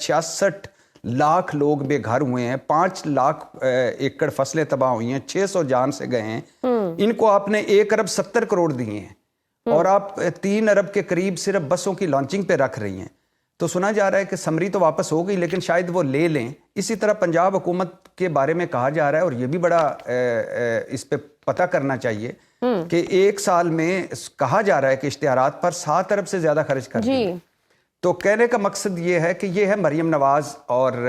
66 लाख लोग बेघर हुए हैं, 5 लाख एकड़ फसलें तबाह हुई हैं, 600 जान से गए हैं। इनको आपने 1 अरब 70 करोड़ दिए हैं और आप 3 अरब के करीब सिर्फ बसों की लॉन्चिंग पे रख रही हैं। तो सुना जा रहा है कि समरी तो वापस हो गई, लेकिन शायद वो ले लें। इसी तरह पंजाब हुकूमत के बारे में कहा जा रहा है, और ये भी बड़ा इस पे पता करना चाहिए कि 1 साल में कहा जा रहा है कि इश्तिहारात पर 7 अरब से ज्यादा खर्च कर दिए। तो कहने का मकसद ये है कि ये है मरियम नवाज और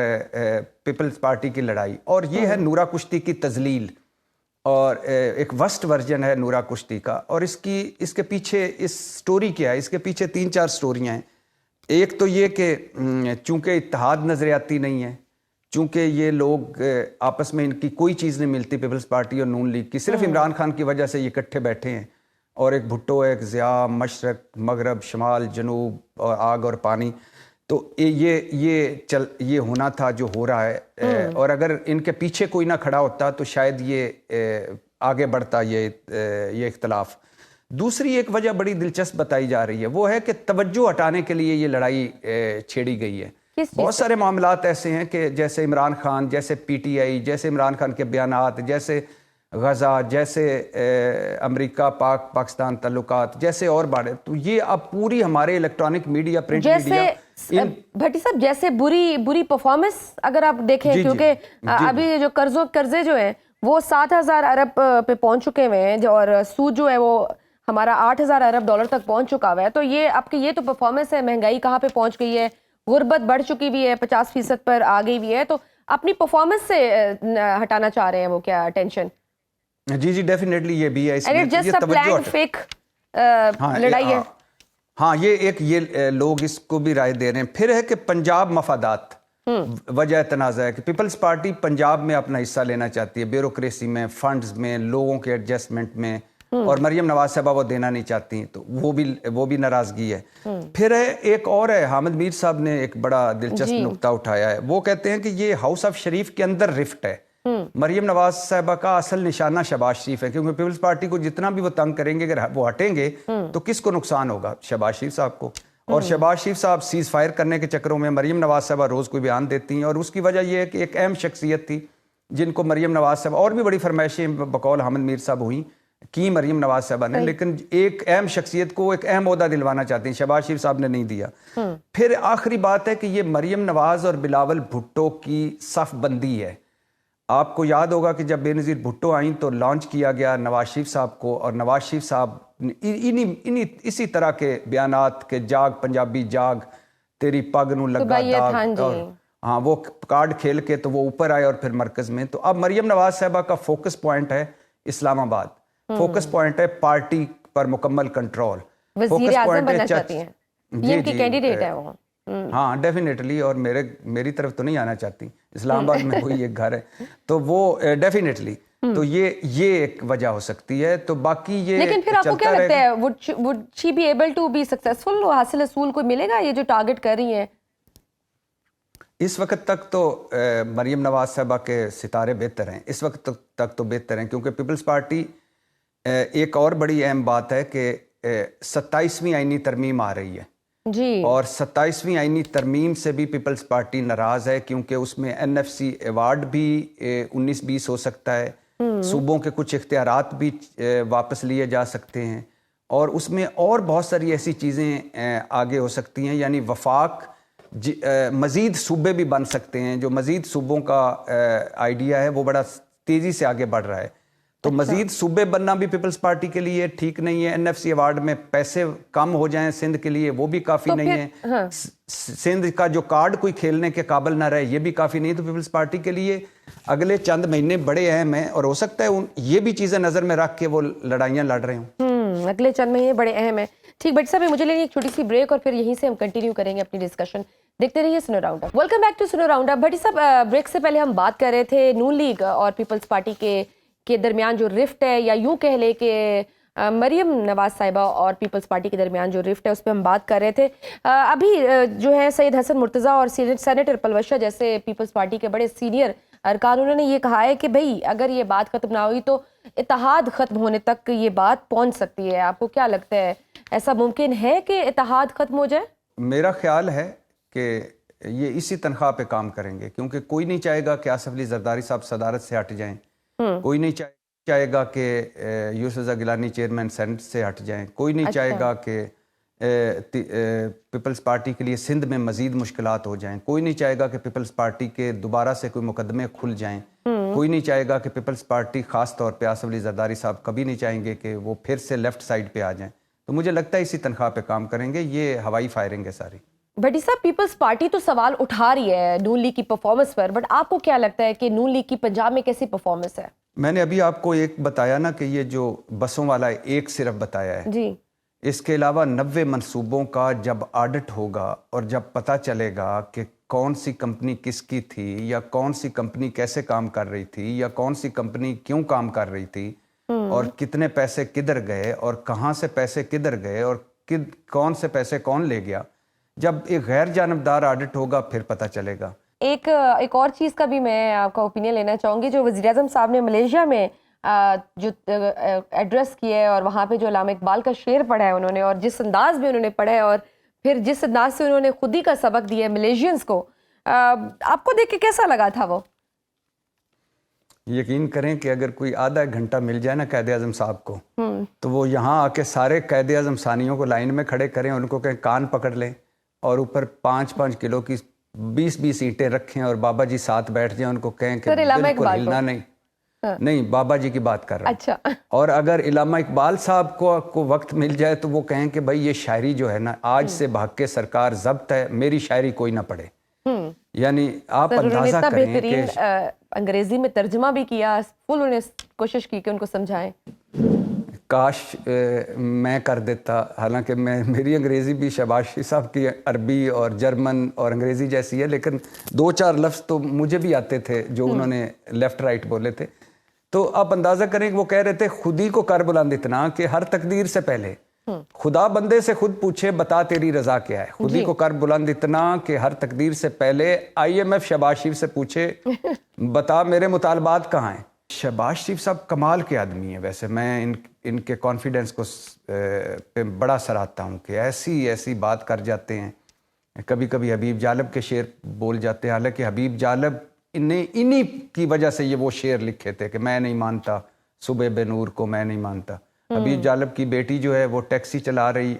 पीपल्स पार्टी की लड़ाई, और ये है नूरा कुश्ती की तजलील, और एक वर्स्ट वर्जन है नूरा कुश्ती का। और इसके पीछे इस स्टोरी क्या है, इसके पीछे 3-4 स्टोरियाँ हैं। एक तो ये कि चूंकि इत्तेहाद नजरियाती नहीं है, चूंकि ये लोग आपस में इनकी कोई चीज़ नहीं मिलती, पीपल्स पार्टी और नून लीग की, सिर्फ इमरान खान की वजह से ये इकट्ठे बैठे हैं। और एक भुट्टो है, एक ज़िया, मशरक, मगरब, शमाल, जनूब, और आग और पानी। तो ये होना था जो हो रहा है। और अगर इनके पीछे कोई ना खड़ा होता तो शायद ये आगे बढ़ता ये इख्तलाफ। दूसरी एक वजह बड़ी दिलचस्प बताई जा रही है, वो है कि तवज्जो हटाने के लिए ये लड़ाई छेड़ी गई है। बहुत सारे मामलात ऐसे हैं कि जैसे इमरान खान, जैसे पीटीआई, जैसे इमरान खान के बयानात, जैसे गजा, जैसे अमेरिका पाकिस्तान ताल्लुकात, जैसे और बारे, तो ये अब पूरी हमारे इलेक्ट्रॉनिक मीडिया, प्रिंट मीडिया, भट्टी साहब जैसे बुरी परफॉर्मेंस अगर आप देखें, क्योंकि अभी जो कर्जे जो हैं वो 7,000 अरब पे पहुंच चुके हुए हैं, और सूद जो है वो हमारा 8,000 अरब डॉलर तक पहुंच चुका हुआ है। तो ये आपकी ये तो परफॉर्मेंस है, महंगाई कहाँ पे पहुंच गई है, गुर्बत बढ़ चुकी भी है, 50% पर आ गई भी है। तो अपनी परफॉर्मेंस से हटाना चाह रहे हैं वो क्या टेंशन? जी डेफिनेटली ये भी है, इसमें ये तवज्जो फेक लड़ाई है। हाँ, ये लोग इसको भी राय दे रहे हैं। फिर है कि पंजाब मफादात, वजह तनाज़ा है कि पीपल्स पार्टी पंजाब में अपना हिस्सा लेना चाहती है, ब्यूरोक्रेसी में, फंड्स में, लोगों के एडजस्टमेंट में, और मरियम नवाज साहबा वो देना नहीं चाहती, तो वो भी नाराजगी है। फिर है एक और है, हामिद मीर साहब ने एक बड़ा दिलचस्प नुक्ता उठाया है। वो कहते हैं कि ये हाउस ऑफ शरीफ के अंदर रिफ्ट है। मरियम नवाज साहबा का असल निशाना शहबाज शरीफ है, क्योंकि पीपल्स पार्टी को जितना भी वो तंग करेंगे, अगर वो हटेंगे तो किसको नुकसान होगा? शहबाज शरीफ साहब को। और शहबाज शरीफ साहब सीज फायर करने के चक्करों में मरियम नवाज साहबा रोज कोई बयान देती हैं, और उसकी वजह यह है कि एक अहम शख्सियत थी जिनको मरियम नवाज साहब, और भी बड़ी फरमाइशें बकौल हामिद मीर साहब हुई की मरियम नवाज साहबा ने, लेकिन एक अहम शख्सियत को एक अहम ओहदा दिलवाना चाहती हैं, शहबाज शरीफ साहब ने नहीं दिया। फिर आखिरी बात है कि ये मरियम नवाज और बिलावल भुट्टो की सफ बंदी है। आपको याद होगा कि जब बेनज़ीर भुट्टो आई तो लॉन्च किया गया नवाज शरीफ साहब को, और नवाज शरीफ साहब इसी तरह के बयानात के जाग पंजाबी जाग, तेरी पग नू लगा दाग, और हाँ वो कार्ड खेल के तो वो ऊपर आए और फिर मरकज में। तो अब मरियम नवाज साहबा का फोकस पॉइंट है इस्लामाबाद, फोकस पॉइंट है पार्टी पर मुकम्मल कंट्रोल, फोकस पॉइंट है कैंडिडेट है वो। हाँ डेफिनेटली, और मेरी तरफ तो नहीं आना चाहती, इस्लामाबाद में कोई एक घर है, तो वो डेफिनेटली, तो ये एक वजह हो सकती है। तो बाकी ये, लेकिन फिर आपको क्या लगता है, would she be able to be successful? हासिल रसूल कोई मिलेगा ये जो टारगेट कर रही है? इस वक्त तक तो मरियम नवाज साहबा के सितारे बेहतर हैं, इस वक्त तक तो बेहतर हैं, क्योंकि पीपल्स पार्टी, एक और बड़ी अहम बात है कि 27वीं आईनी तरमीम आ रही है जी, और 27वीं आईनी तरमीम से भी पीपल्स पार्टी नाराज है, क्योंकि उसमें NFC अवार्ड भी 19-20 हो सकता है, सूबों के कुछ इख्तियारात भी वापस लिए जा सकते हैं, और उसमें और बहुत सारी ऐसी चीज़ें आगे हो सकती हैं, यानी वफाक मज़ीद सूबे भी बन सकते हैं। जो मज़ीद सूबों का आइडिया है वो बड़ा तेज़ी से आगे बढ़ रहा है। तो मज़ीद सूबे बनना भी पीपल्स पार्टी के लिए ठीक नहीं है। NFC अवार्ड में पैसे कम हो जाएं सिंध के लिए, वो भी काफ़ी नहीं है। हाँ। सिंध का जो कार्ड कोई खेलने के काबिल ना रहे, ये भी काफ़ी नहीं। तो पीपल्स पार्टी के लिए अगले चंद महीने बड़े अहम हैं, और हो सकता है ये भी चीज़ें नज़र में रख के वो लड़ाइयाँ लड़ रहे हों। अगले चंद महीने बड़े अहम हैं। ठीक, बट साहब मुझे लेनी एक छोटी सी ब्रेक, और फिर यहीं से हम कंटिन्यू करेंगे अपनी डिस्कशन। देखते रहिए Suno round up. Welcome back to Suno round up. Bhatti साहब, ब्रेक से पहले हम बात कर रहे थे नून लीग और पीपल्स पार्टी के दरमियान जो रिफ्ट है, या यूं कह ले कि मरियम नवाज साहिबा और पीपल्स पार्टी के दरमियान जो रिफ्ट है उस पर हम बात कर रहे थे। अभी जो है सैयद हसन मुर्तज़ा और सेनेटर पलवशा जैसे पीपल्स पार्टी के बड़े सीनियर अरकान, उन्होंने ये कहा है कि भाई अगर ये बात ख़त्म ना हुई तो इत्तेहाद ख़त्म होने तक ये बात पहुंच सकती है। आपको क्या लगता है, ऐसा मुमकिन है कि इत्तेहाद ख़त्म हो जाए? मेरा ख्याल है कि یہ اسی تنخواہ پہ کام کریں گے، کیونکہ کوئی نہیں چاہے گا کہ آصف علی زرداری صاحب صدارت سے ہٹ جائیں، کوئی نہیں چاہے گا کہ یوسف رضا گیلانی چیئرمین سینٹ سے ہٹ جائیں، کوئی نہیں چاہے گا کہ پیپلز پارٹی کے لیے سندھ میں مزید مشکلات ہو جائیں، کوئی نہیں چاہے گا کہ پیپلز پارٹی کے دوبارہ سے کوئی مقدمے کھل جائیں، کوئی نہیں چاہے گا کہ پیپلز پارٹی خاص طور پہ آصف علی زرداری صاحب کبھی نہیں چاہیں گے کہ وہ پھر سے لیفٹ سائڈ پہ آ جائیں. تو مجھے لگتا ہے اسی تنخواہ پہ کام کریں گے. یہ ہوائی فائرنگ ہے ساری. بھٹی صاحب پیپلز پارٹی تو سوال اٹھا رہی ہے نون لیگ کی پرفارمنس پر، بٹ آپ کو کیا لگتا ہے کہ نون لیگ کی پنجاب میں کیسی پرفارمنس ہے؟ میں نے ابھی آپ کو ایک بتایا نا کہ یہ جو بسوں والا ایک صرف بتایا ہے جی، اس کے علاوہ 90 منصوبوں کا جب آڈٹ ہوگا اور جب پتہ چلے گا کہ کون سی کمپنی کس کی تھی یا کون سی کمپنی کیسے کام کر رہی تھی یا کون سی کمپنی کیوں کام کر رہی تھی اور کتنے پیسے کدھر گئے اور کہاں سے پیسے کدھر گئے اور کون سے پیسے کون لے گیا، جب ایک غیر جانبدار آڈٹ ہوگا پھر پتہ چلے گا. ایک اور چیز کا بھی میں آپ کا اوپینین لینا چاہوں گی. جو وزیر اعظم صاحب نے ملیشیا میں جو ایڈریس کیا ہے اور وہاں پہ جو علامہ اقبال کا شعر پڑھا ہے انہوں نے، اور جس انداز میں انہوں نے پڑھا ہے اور پھر جس انداز سے انہوں نے خود ہی کا سبق دیا ہے ملیشینز کو، آپ کو دیکھ کے کیسا لگا تھا وہ؟ یقین کریں کہ اگر کوئی آدھا ایک گھنٹہ مل جائے نا قائد اعظم صاحب کو تو وہ یہاں آ کے سارے قائد اعظم ثانیوں کو لائن میں کھڑے کریں، ان کو کہیں کان پکڑ لیں اور اوپر 5-5 کلو کی 20 اینٹیں رکھیں اور بابا جی ساتھ بیٹھ جائیں، ان کو کہیں کہ بالکل ہلنا نہیں بابا جی کی بات کر رہے ہیں. اچھا. اور اگر علامہ اقبال صاحب کو وقت مل جائے تو وہ کہیں کہ بھائی یہ شاعری جو ہے نا آج سے بھاگ کے سرکار ضبط ہے، میری شاعری کوئی نہ پڑھے. یعنی آپ اندازہ کریں کہ انگریزی میں ترجمہ بھی کیا، فل انہوں نے کوشش کی کہ ان کو سمجھائیں. کاش میں کر دیتا، حالانکہ میری انگریزی بھی شہباز شریف صاحب کی عربی اور جرمن اور انگریزی جیسی ہے، لیکن 2-4 لفظ تو مجھے بھی آتے تھے جو انہوں نے لیفٹ رائٹ بولے تھے. تو آپ اندازہ کریں کہ وہ کہہ رہے تھے خود ہی کو کر بلند اتنا کہ ہر تقدیر سے پہلے خدا بندے سے خود پوچھے بتا تیری رضا کیا ہے. خود ہی کو کر بلند اتنا کہ ہر تقدیر سے پہلے IMF شہباز شریف سے پوچھے بتا میرے مطالبات کہاں ہیں. شہباز شریف صاحب کمال کے آدمی ہیں. ویسے میں ان کے کانفیڈنس کو پہ بڑا سراہتا ہوں کہ ایسی بات کر جاتے ہیں. کبھی کبھی حبیب جالب کے شعر بول جاتے ہیں، حالانکہ حبیب جالب انہی کی وجہ سے یہ وہ شعر لکھے تھے کہ میں نہیں مانتا صبح بے نور کو، میں نہیں مانتا. حبیب جالب کی بیٹی جو ہے وہ ٹیکسی چلا رہی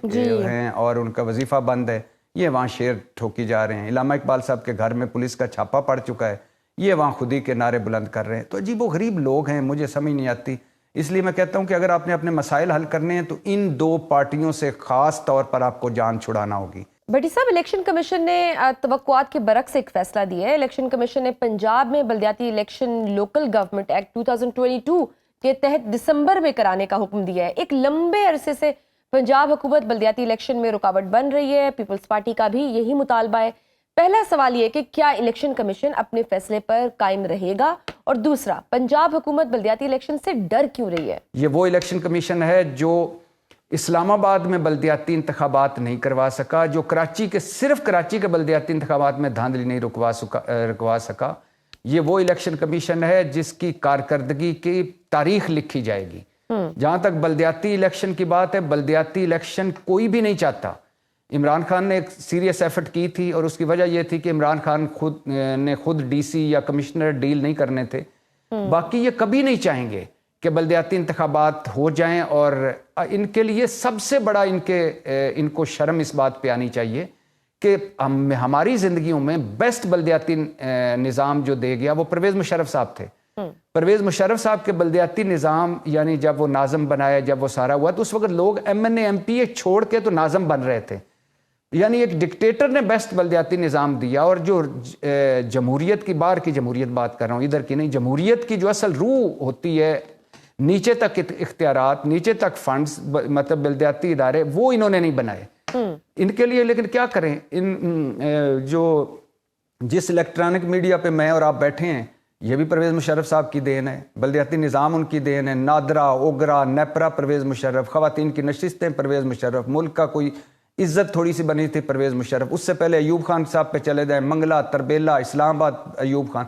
ہیں اور ان کا وظیفہ بند ہے، یہ وہاں شعر ٹھوکی جا رہے ہیں. علامہ اقبال صاحب کے گھر میں پولیس کا چھاپا پڑ چکا ہے، یہ وہاں خود ہی کے نعرے بلند کر رہے ہیں. تو عجیب و غریب لوگ ہیں، مجھے سمجھ نہیں آتی. اس لیے میں کہتا ہوں کہ اگر آپ نے اپنے مسائل حل کرنے ہیں تو ان 2 پارٹیوں سے خاص طور پر آپ کو جان چھڑانا ہوگی. بھٹی صاحب الیکشن کمیشن نے توقعات کے برعکس ایک فیصلہ دیا ہے. الیکشن کمیشن نے پنجاب میں بلدیاتی الیکشن لوکل گورنمنٹ ایکٹ 2022 کے تحت دسمبر میں کرانے کا حکم دیا ہے. ایک لمبے عرصے سے پنجاب حکومت بلدیاتی الیکشن میں رکاوٹ بن رہی ہے. پیپلز پارٹی کا بھی یہی مطالبہ ہے. پہلا سوال یہ کہ کیا الیکشن کمیشن اپنے فیصلے پر قائم رہے گا، اور دوسرا پنجاب حکومت بلدیاتی الیکشن سے ڈر کیوں رہی ہے؟ یہ وہ الیکشن کمیشن ہے جو اسلام آباد میں بلدیاتی انتخابات نہیں کروا سکا، جو صرف کراچی کے بلدیاتی انتخابات میں دھاندلی نہیں رکوا سکا. یہ وہ الیکشن کمیشن ہے جس کی کارکردگی کی تاریخ لکھی جائے گی. جہاں تک بلدیاتی الیکشن کی بات ہے، بلدیاتی الیکشن کوئی بھی نہیں چاہتا. عمران خان نے ایک سیریس ایفرٹ کی تھی اور اس کی وجہ یہ تھی کہ عمران خان خود ڈی سی یا کمشنر ڈیل نہیں کرنے تھے. باقی یہ کبھی نہیں چاہیں گے کہ بلدیاتی انتخابات ہو جائیں، اور ان کے لیے سب سے بڑا ان کو شرم اس بات پہ آنی چاہیے کہ ہماری زندگیوں میں بیسٹ بلدیاتی نظام جو دے گیا وہ پرویز مشرف صاحب تھے. پرویز مشرف صاحب کے بلدیاتی نظام، یعنی جب وہ ناظم بنایا، جب وہ سارا ہوا تو اس وقت لوگ MNA MP چھوڑ کے تو ناظم بن رہے تھے. یعنی ایک ڈکٹیٹر نے بیسٹ بلدیاتی نظام دیا. اور جو جمہوریت کی، باہر کی جمہوریت بات کر رہا ہوں، ادھر کی نہیں، جمہوریت کی جو اصل روح ہوتی ہے، نیچے تک اختیارات، نیچے تک فنڈز، مطلب بلدیاتی ادارے، وہ انہوں نے نہیں بنائے ان کے لیے. لیکن کیا کریں، جس الیکٹرانک میڈیا پہ میں اور آپ بیٹھے ہیں یہ بھی پرویز مشرف صاحب کی دین ہے. بلدیاتی نظام ان کی دین ہے. نادرا، اوگرا، نیپرا پرویز مشرف، خواتین کی نشستیں پرویز مشرف، ملک کا کوئی عزت تھوڑی سی بنی تھی پرویز مشرف. اس سے پہلے ایوب خان صاحب پہ چلے جائیں، منگلا، تربیلا، اسلام آباد ایوب خان.